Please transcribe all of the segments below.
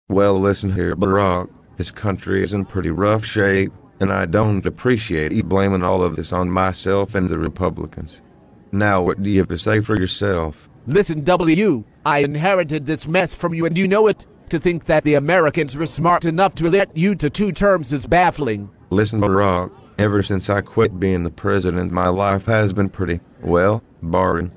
Well, listen here, Barack. This country is in pretty rough shape, and I don't appreciate you blaming all of this on myself and the Republicans. Now, what do you have to say for yourself? Listen, W, I inherited this mess from you and you know it. To think that the Americans were smart enough to elect you to 2 terms is baffling. Listen, Barack, ever since I quit being the president, my life has been pretty, well, boring.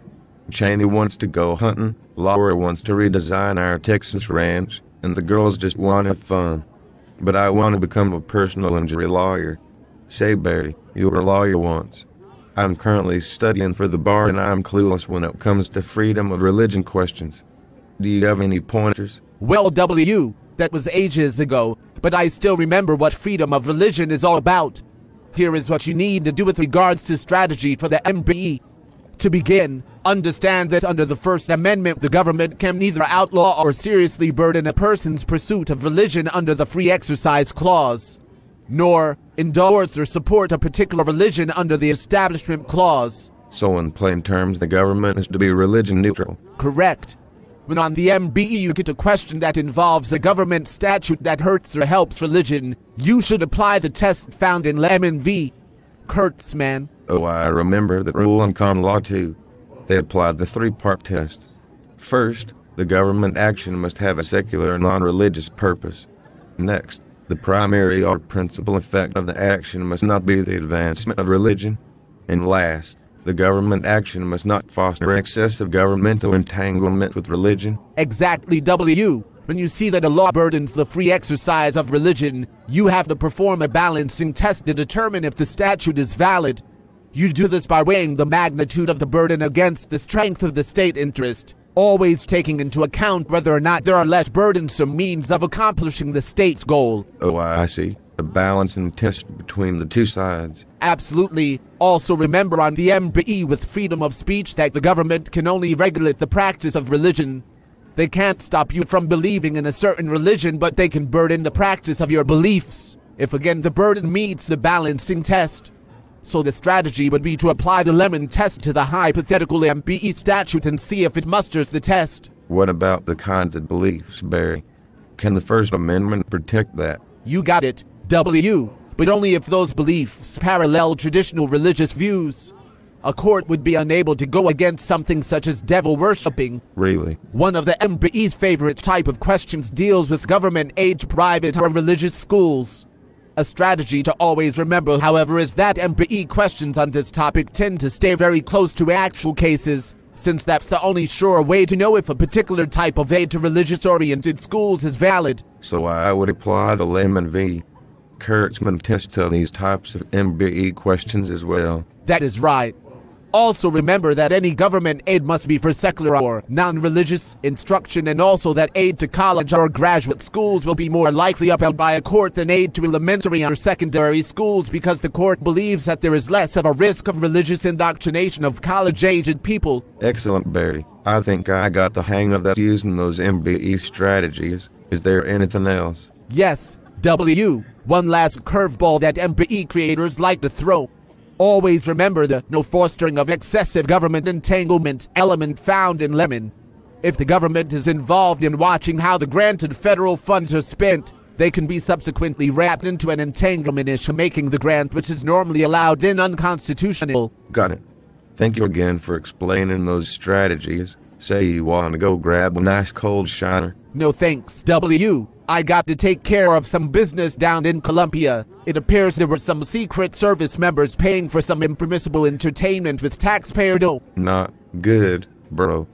Cheney wants to go hunting, Laura wants to redesign our Texas ranch, and the girls just want to have fun. But I want to become a personal injury lawyer. Say, Barry, you were a lawyer once. I'm currently studying for the bar and I'm clueless when it comes to freedom of religion questions. Do you have any pointers? Well, W, that was ages ago, but I still remember what freedom of religion is all about. Here is what you need to do with regards to strategy for the MBE. To begin, understand that under the First Amendment, the government can neither outlaw or seriously burden a person's pursuit of religion under the Free Exercise Clause, nor endorse or support a particular religion under the Establishment Clause. So in plain terms, the government is to be religion neutral. Correct. When on the MBE you get a question that involves a government statute that hurts or helps religion, you should apply the test found in Lemon v. Kurtzman. Oh, I remember that rule in common law too. They applied the 3-part test. First, the government action must have a secular or non-religious purpose. Next, the primary or principal effect of the action must not be the advancement of religion. And last, the government action must not foster excessive governmental entanglement with religion. Exactly, W. When you see that a law burdens the free exercise of religion, you have to perform a balancing test to determine if the statute is valid. You do this by weighing the magnitude of the burden against the strength of the state interest, always taking into account whether or not there are less burdensome means of accomplishing the state's goal. Oh, I see. A balancing test between the two sides. Absolutely. Also remember on the MBE with freedom of speech that the government can only regulate the practice of religion. They can't stop you from believing in a certain religion, but they can burden the practice of your beliefs, if again the burden meets the balancing test. So the strategy would be to apply the Lemon test to the hypothetical MBE statute and see if it musters the test. What about the kinds of beliefs, Barry? Can the First Amendment protect that? You got it, W, but only if those beliefs parallel traditional religious views. A court would be unable to go against something such as devil worshipping. Really? One of the MBE's favorite type of questions deals with government aid to private or religious schools. A strategy to always remember, however, is that MBE questions on this topic tend to stay very close to actual cases, since that's the only sure way to know if a particular type of aid to religious-oriented schools is valid. So I would apply the Lemon v. Kurtzman test to these types of MBE questions as well. That is right. Also remember that any government aid must be for secular or non-religious instruction, and also that aid to college or graduate schools will be more likely upheld by a court than aid to elementary or secondary schools, because the court believes that there is less of a risk of religious indoctrination of college-aged people. Excellent, Barry. I think I got the hang of that using those MBE strategies. Is there anything else? Yes, W. One last curveball that MBE creators like to throw. Always remember the no fostering of excessive government entanglement element found in Lemon. If the government is involved in watching how the granted federal funds are spent, they can be subsequently wrapped into an entanglement issue, making the grant, which is normally allowed, then unconstitutional. Got it. Thank you again for explaining those strategies. Say you want to go grab a nice cold shiner. No thanks, W. I got to take care of some business down in Columbia. It appears there were some Secret Service members paying for some impermissible entertainment with taxpayer dough. Not good, bro.